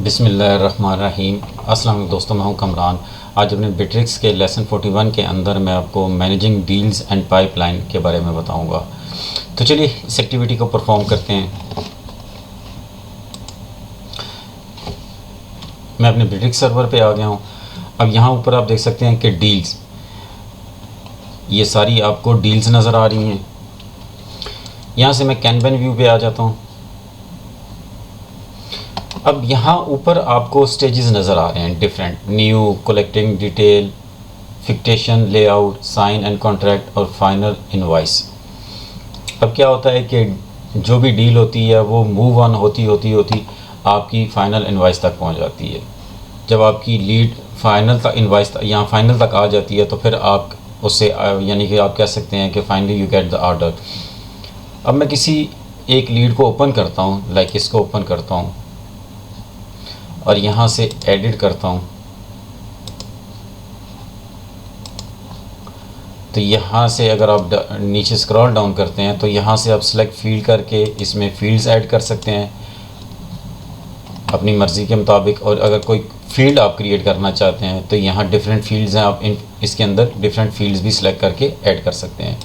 बिस्मिल्लाहिर्रहमानिर्रहीम। अस्सलाम वालेकुम दोस्तों, मैं हूं कमरान। आज अपने बिट्रिक्स के लेसन 41 के अंदर मैं आपको मैनेजिंग डील्स एंड पाइपलाइन के बारे में बताऊंगा। तो चलिए इस एक्टिविटी को परफॉर्म करते हैं। मैं अपने बिट्रिक्स सर्वर पे आ गया हूं। अब यहाँ ऊपर आप देख सकते हैं कि डील्स, ये सारी आपको डील्स नज़र आ रही हैं। यहाँ से मैं कैनवन व्यू पे आ जाता हूँ। अब यहाँ ऊपर आपको स्टेजेस नज़र आ रहे हैं डिफरेंट: न्यू, कलेक्टिंग डिटेल, फिक्टेशन, लेआउट, साइन एंड कॉन्ट्रैक्ट और फाइनल इनवॉइस। अब क्या होता है कि जो भी डील होती है वो मूव ऑन होती आपकी फ़ाइनल इनवॉइस तक पहुँच जाती है। जब आपकी लीड फाइनल तक इनवॉइस यहाँ फाइनल तक आ जाती है तो फिर आप उससे यानी कि आप कह सकते हैं कि finally you get the order. अब मैं किसी एक लीड को ओपन करता हूँ, लाइक इसको ओपन करता हूँ और यहाँ से एडिट करता हूँ। तो यहाँ से अगर आप नीचे स्क्रॉल डाउन करते हैं तो यहाँ से आप सेलेक्ट फील्ड करके इसमें फील्ड्स ऐड कर सकते हैं अपनी मर्ज़ी के मुताबिक। और अगर कोई फील्ड आप क्रिएट करना चाहते हैं तो यहाँ डिफरेंट फील्ड्स हैं, आप इसके अंदर डिफरेंट फील्ड्स भी सिलेक्ट करके ऐड कर सकते हैं।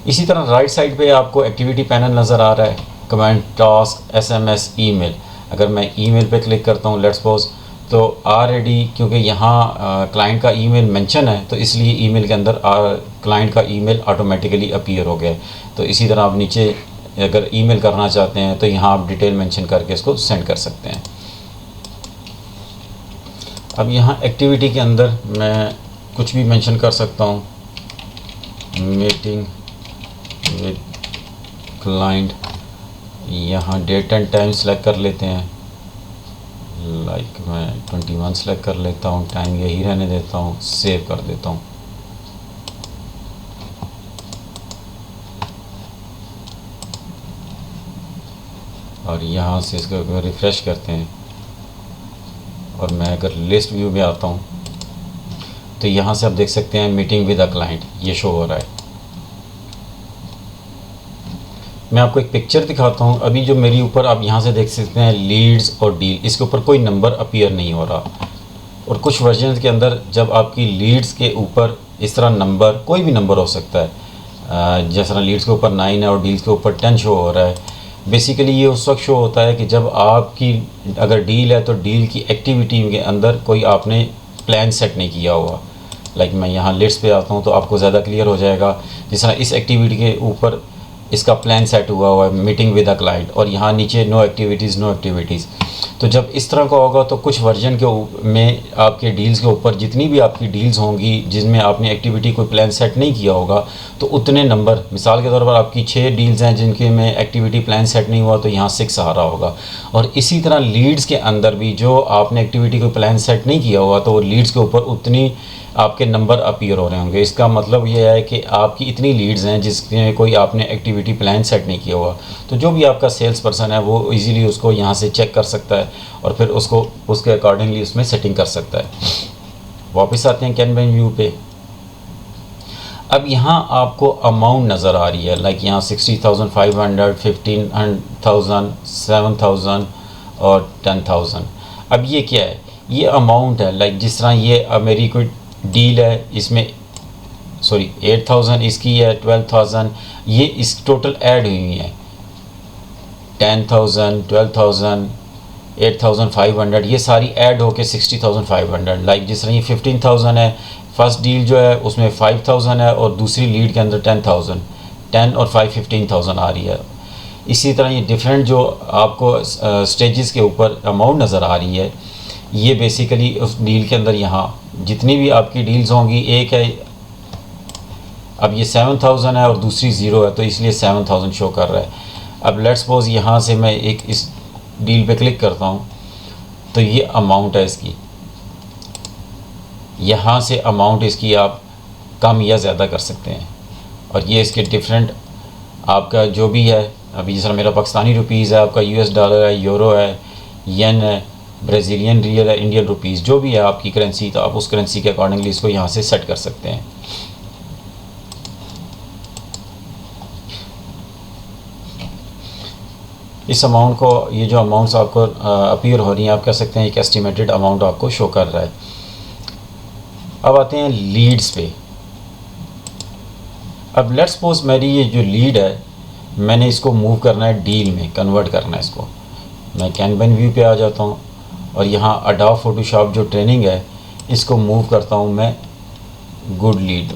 इसी तरह राइट साइड पे आपको एक्टिविटी पैनल नज़र आ रहा है, कमेंट, टास्क, एसएमएस, ईमेल। अगर मैं ईमेल पे क्लिक करता हूँ लेट्स सपोज, तो ऑलरेडी क्योंकि यहाँ क्लाइंट का ईमेल मेंशन है तो इसलिए ईमेल के अंदर क्लाइंट का ईमेल ऑटोमेटिकली अपीयर हो गया है। तो इसी तरह आप नीचे अगर ईमेल करना चाहते हैं तो यहाँ आप डिटेल मेंशन करके इसको सेंड कर सकते हैं। अब यहाँ एक्टिविटी के अंदर मैं कुछ भी मेंशन कर सकता हूँ, मीटिंग विद क्लाइंट। यहाँ डेट एंड टाइम सेलेक्ट कर लेते हैं, लाइक मैं 21 सेलेक्ट कर लेता हूँ, टाइम यही रहने देता हूँ, सेव कर देता हूँ। और यहाँ से इसको रिफ़्रेश करते हैं और मैं अगर लिस्ट व्यू में आता हूँ तो यहाँ से आप देख सकते हैं मीटिंग विद अ क्लाइंट ये शो हो रहा है। मैं आपको एक पिक्चर दिखाता हूँ। अभी जो मेरी ऊपर आप यहाँ से देख सकते हैं लीड्स और डील, इसके ऊपर कोई नंबर अपीयर नहीं हो रहा। और कुछ वर्जन के अंदर जब आपकी लीड्स के ऊपर इस तरह नंबर, कोई भी नंबर हो सकता है, जिस तरह लीड्स के ऊपर 9 है और डील्स के ऊपर 10 शो हो रहा है। बेसिकली ये उस वक्त शो होता है कि जब आपकी अगर डील है तो डील की एक्टिविटी के अंदर कोई आपने प्लान सेट नहीं किया हुआ। लाइक मैं यहाँ लिस्ट पे आता हूँ तो आपको ज़्यादा क्लियर हो जाएगा। जिस तरह इस एक्टिविटी के ऊपर इसका प्लान सेट हुआ है, मीटिंग विद अ क्लाइंट, और यहाँ नीचे नो एक्टिविटीज़। तो जब इस तरह का होगा तो कुछ वर्जन के में आपके डील्स के ऊपर जितनी भी आपकी डील्स होंगी जिसमें आपने एक्टिविटी कोई प्लान सेट नहीं किया होगा तो उतने नंबर, मिसाल के तौर पर आपकी 6 डील्स हैं जिनके में एक्टिविटी प्लान सेट नहीं हुआ तो यहाँ 6 आ रहा होगा। और इसी तरह लीड्स के अंदर भी जो आपने एक्टिविटी कोई प्लान सेट नहीं किया हुआ तो वो लीड्स के ऊपर उतनी आपके नंबर अपीयर हो रहे होंगे। इसका मतलब ये है कि आपकी इतनी लीड्स हैं जिसमें कोई आपने एक्टिविटी प्लान सेट नहीं किया हुआ। तो जो भी आपका सेल्स पर्सन है वो इजीली उसको यहाँ से चेक कर सकता है और फिर उसको उसके अकॉर्डिंगली उसमें सेटिंग कर सकता है। वापस आते हैं कैनवन व्यू पे। अब यहाँ आपको अमाउंट नज़र आ रही है, लाइक यहाँ 60,500, 15,000, 7,000 और 10,000। अब ये क्या है? ये अमाउंट है। लाइक जिस तरह ये मेरी कोई डील है, इसमें 8,000 इसकी है, 12,000 ये इस टोटल ऐड हुई हैं, 10,000, 12,000, 8,500 ये सारी ऐड होके 60,500। लाइक जिस तरह ये 15,000 है, फर्स्ट डील जो है उसमें 5,000 है और दूसरी लीड के अंदर 10,000, 10 और 5 15,000 आ रही है। इसी तरह ये डिफरेंट जो आपको स्टेजेस के ऊपर अमाउंट नज़र आ रही है, ये बेसिकली उस डील के अंदर यहाँ जितनी भी आपकी डील्स होंगी, एक है अब ये 7,000 है और दूसरी 0 है तो इसलिए 7,000 शो कर रहा है। अब लेट्स सपोज यहाँ से मैं एक इस डील पे क्लिक करता हूँ तो ये अमाउंट है इसकी, यहाँ से अमाउंट इसकी आप कम या ज़्यादा कर सकते हैं। और ये इसके डिफरेंट आपका जो भी है, अभी जिस तरह मेरा पाकिस्तानी रुपीज़ है, आपका US डॉलर है, यूरो है, येन है, ब्राज़ीलियन रियल है, इंडियन रुपीज़, जो भी है आपकी करेंसी, तो आप उस करेंसी के अकॉर्डिंगली इसको यहाँ से सेट कर सकते हैं। इस अमाउंट को, ये जो अमाउंट्स आपको अपीयर हो रही हैं, आप कह सकते हैं एक एस्टिमेटेड अमाउंट आपको शो कर रहा है। अब आते हैं लीड्स पे। अब लेट्स सपोज मेरी ये जो लीड है, मैंने इसको मूव करना है डील में, कन्वर्ट करना है इसको। मैं कैनवन व्यू पे आ जाता हूँ और यहाँ अडोब फोटोशॉप जो ट्रेनिंग है इसको मूव करता हूँ मैं गुड लीड।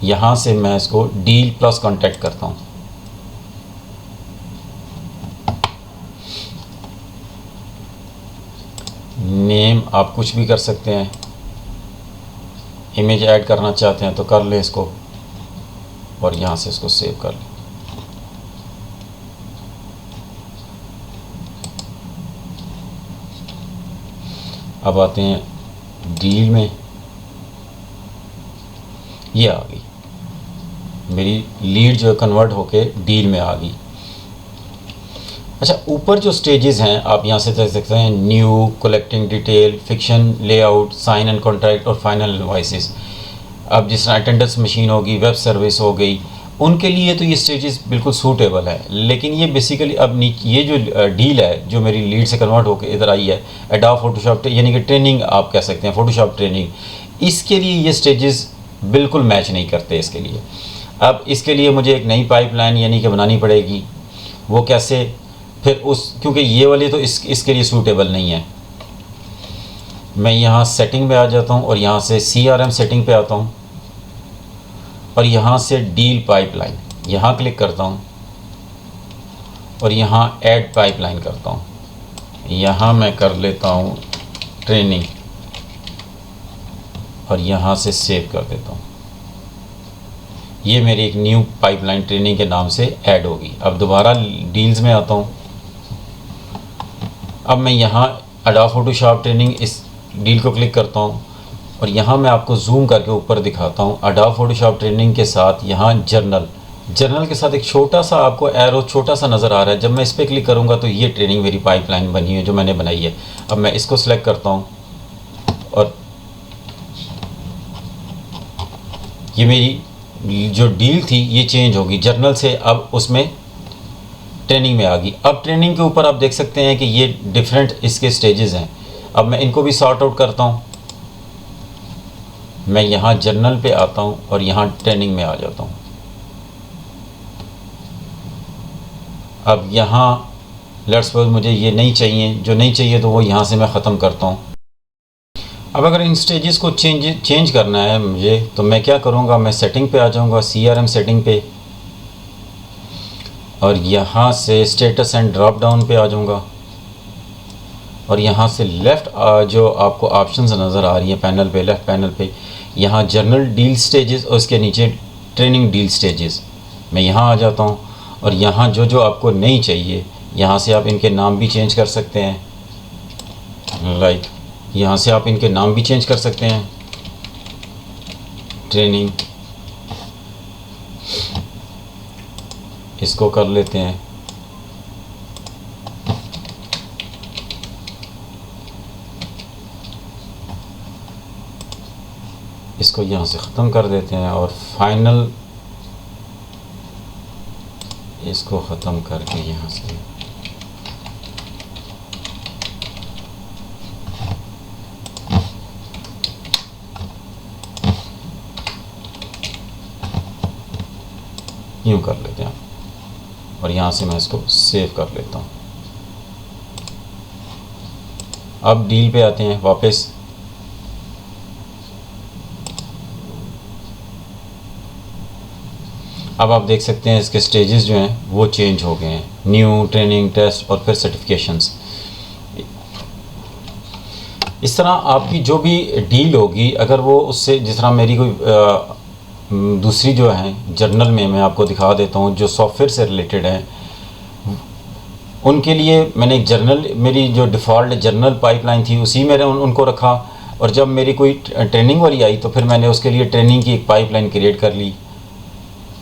यहाँ से मैं इसको डील प्लस कॉन्टैक्ट करता हूँ। नेम आप कुछ भी कर सकते हैं, इमेज ऐड करना चाहते हैं तो कर लें इसको, और यहाँ से इसको सेव कर लें। अब आते हैं डील में, ये आ गई मेरी लीड जो है कन्वर्ट होके डील में आ गई। अच्छा, ऊपर जो स्टेजेस हैं आप यहाँ से देख सकते हैं, new, collecting detail, fiction, layout, sign and contract और फाइनल इनवॉइसेस। अब जिस तरह अटेंडेंस मशीन होगी, वेब सर्विस हो गई, उनके लिए तो ये स्टेजेस बिल्कुल सूटेबल है। लेकिन ये बेसिकली अब ये जो डील है जो मेरी लीड से कन्वर्ट होकर इधर आई है, एडोब फोटोशॉप यानी कि ट्रेनिंग आप कह सकते हैं, फोटोशॉप ट्रेनिंग, इसके लिए ये स्टेजेस बिल्कुल मैच नहीं करते इसके लिए। अब इसके लिए मुझे एक नई पाइपलाइन यानी कि बनानी पड़ेगी। वो कैसे? फिर क्योंकि ये वाले तो इसके लिए सूटेबल नहीं है। मैं यहाँ सेटिंग पे आ जाता हूँ और यहाँ से CRM सेटिंग पे आता हूँ और यहाँ से डील पाइपलाइन यहाँ क्लिक करता हूँ और यहाँ ऐड पाइपलाइन करता हूँ। यहाँ मैं कर लेता हूँ ट्रेनिंग और यहाँ से सेव कर देता हूँ। ये मेरी एक न्यू पाइपलाइन ट्रेनिंग के नाम से ऐड होगी। अब दोबारा डील्स में आता हूँ। अब मैं यहाँ एडोब फोटोशॉप ट्रेनिंग इस डील को क्लिक करता हूँ और यहाँ मैं आपको जूम करके ऊपर दिखाता हूँ। एडोब फोटोशॉप ट्रेनिंग के साथ यहाँ जर्नल के साथ एक छोटा सा आपको एरो छोटा सा नज़र आ रहा है। जब मैं इस पर क्लिक करूँगा तो ये ट्रेनिंग मेरी पाइपलाइन बनी है जो मैंने बनाई है। अब मैं इसको सिलेक्ट करता हूँ और ये मेरी जो डील थी ये चेंज होगी, जर्नल से अब उसमें ट्रेनिंग में आ गई। अब ट्रेनिंग के ऊपर आप देख सकते हैं कि ये डिफरेंट इसके स्टेजेस हैं। अब मैं इनको भी सॉर्ट आउट करता हूँ। मैं यहाँ जर्नल पे आता हूँ और यहाँ ट्रेनिंग में आ जाता हूँ। अब यहाँ लेट्स सपोज मुझे ये नहीं चाहिए, जो नहीं चाहिए तो वो यहाँ से मैं ख़त्म करता हूँ। अब अगर इन स्टेजेस को चेंज करना है मुझे तो मैं क्या करूँगा, मैं सेटिंग पे आ जाऊँगा, CRM सेटिंग पे, और यहाँ से स्टेटस एंड ड्रॉप डाउन पे आ जाऊँगा और यहाँ से लेफ़्ट जो आपको ऑप्शंस नज़र आ रही हैं पैनल पे, लेफ़्ट पैनल पे, यहाँ जर्नल डील स्टेजेस और उसके नीचे ट्रेनिंग डील स्टेजेस, मैं यहाँ आ जाता हूँ और यहाँ जो जो आपको नहीं चाहिए यहाँ से आप इनके नाम भी चेंज कर सकते हैं। लाइक यहाँ से आप इनके नाम भी चेंज कर सकते हैं। ट्रेनिंग इसको कर लेते हैं। इसको यहाँ से ख़त्म कर देते हैं और फाइनल इसको ख़त्म करके यहाँ से यूँ कर लेते हैं और यहाँ से मैं इसको सेव कर लेता हूँ। अब डील पे आते हैं वापस। अब आप देख सकते हैं इसके स्टेजेस जो हैं वो चेंज हो गए हैं, न्यू, ट्रेनिंग, टेस्ट और फिर सर्टिफिकेशंस। इस तरह आपकी जो भी डील होगी, अगर वो उससे, जिस तरह मेरी कोई दूसरी जो है जर्नल में मैं आपको दिखा देता हूँ जो सॉफ्टवेयर से रिलेटेड है, उनके लिए मैंने एक जर्नल, मेरी जो डिफ़ॉल्ट जर्नल पाइपलाइन थी उसी में उनको रखा, और जब मेरी कोई ट्रेनिंग वाली आई तो फिर मैंने उसके लिए ट्रेनिंग की एक पाइपलाइन क्रिएट कर ली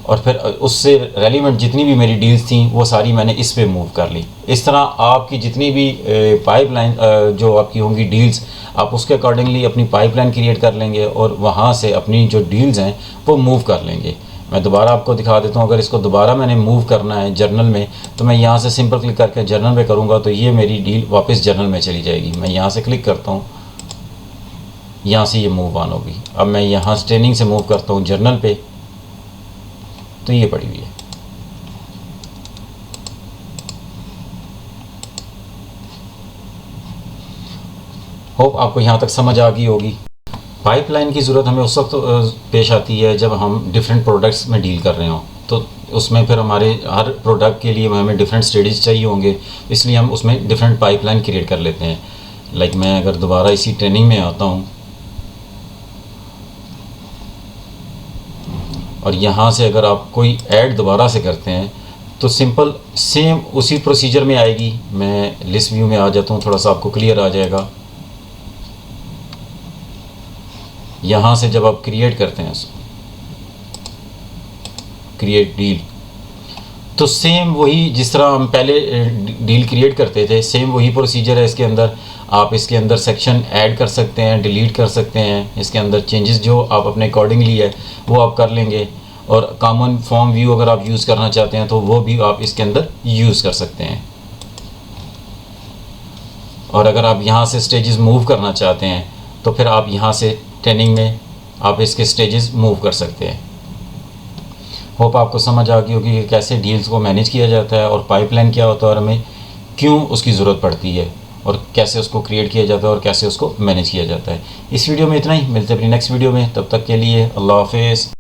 और फिर उससे रेलिवेंट जितनी भी मेरी डील्स थी वो सारी मैंने इस पे मूव कर ली। इस तरह आपकी जितनी भी पाइपलाइन जो आपकी होंगी डील्स, आप उसके अकॉर्डिंगली अपनी पाइपलाइन क्रिएट कर लेंगे और वहाँ से अपनी जो डील्स हैं वो मूव कर लेंगे। मैं दोबारा आपको दिखा देता हूँ। अगर इसको दोबारा मैंने मूव करना है जर्नल में, तो मैं यहाँ से सिंपल क्लिक करके जर्नल में करूँगा तो ये मेरी डील वापस जर्नल में चली जाएगी। मैं यहाँ से क्लिक करता हूँ, यहाँ से ये मूव ऑन होगी। अब मैं यहाँ से ट्रेनिंग से मूव करता हूँ जर्नल पे, तो ये पड़ी हुई है। होप आपको यहाँ तक समझ आ गई होगी। पाइपलाइन की ज़रूरत हमें उस वक्त पेश आती है जब हम डिफरेंट प्रोडक्ट्स में डील कर रहे हों, तो उसमें फिर हमारे हर प्रोडक्ट के लिए हमें डिफरेंट स्टेजेस चाहिए होंगे, इसलिए हम उसमें डिफरेंट पाइपलाइन क्रिएट कर लेते हैं। लाइक मैं अगर दोबारा इसी ट्रेनिंग में आता हूँ और यहाँ से अगर आप कोई ऐड दोबारा से करते हैं तो सिंपल सेम उसी प्रोसीजर में आएगी। मैं लिस्ट व्यू में आ जाता हूँ, थोड़ा सा आपको क्लियर आ जाएगा। यहाँ से जब आप क्रिएट करते हैं क्रिएट डील, तो सेम वही जिस तरह हम पहले डील क्रिएट करते थे सेम वही प्रोसीजर है इसके अंदर। आप इसके अंदर सेक्शन ऐड कर सकते हैं, डिलीट कर सकते हैं, इसके अंदर चेंजेस जो आप अपने अकॉर्डिंगली है वो आप कर लेंगे। और कॉमन फॉर्म व्यू अगर आप यूज़ करना चाहते हैं तो वो भी आप इसके अंदर यूज़ कर सकते हैं। और अगर आप यहाँ से स्टेजेस मूव करना चाहते हैं तो फिर आप यहाँ से ट्रेनिंग में आप इसके स्टेजेस मूव कर सकते हैं। होप आपको समझ आ गई होगी कि कैसे डील्स को मैनेज किया जाता है और पाइपलाइन क्या होता है और हमें क्यों उसकी ज़रूरत पड़ती है और कैसे उसको क्रिएट किया जाता है और कैसे उसको मैनेज किया जाता है। इस वीडियो में इतना ही, मिलते हैं अपनी नेक्स्ट वीडियो में। तब तक के लिए अल्लाह हाफिज़।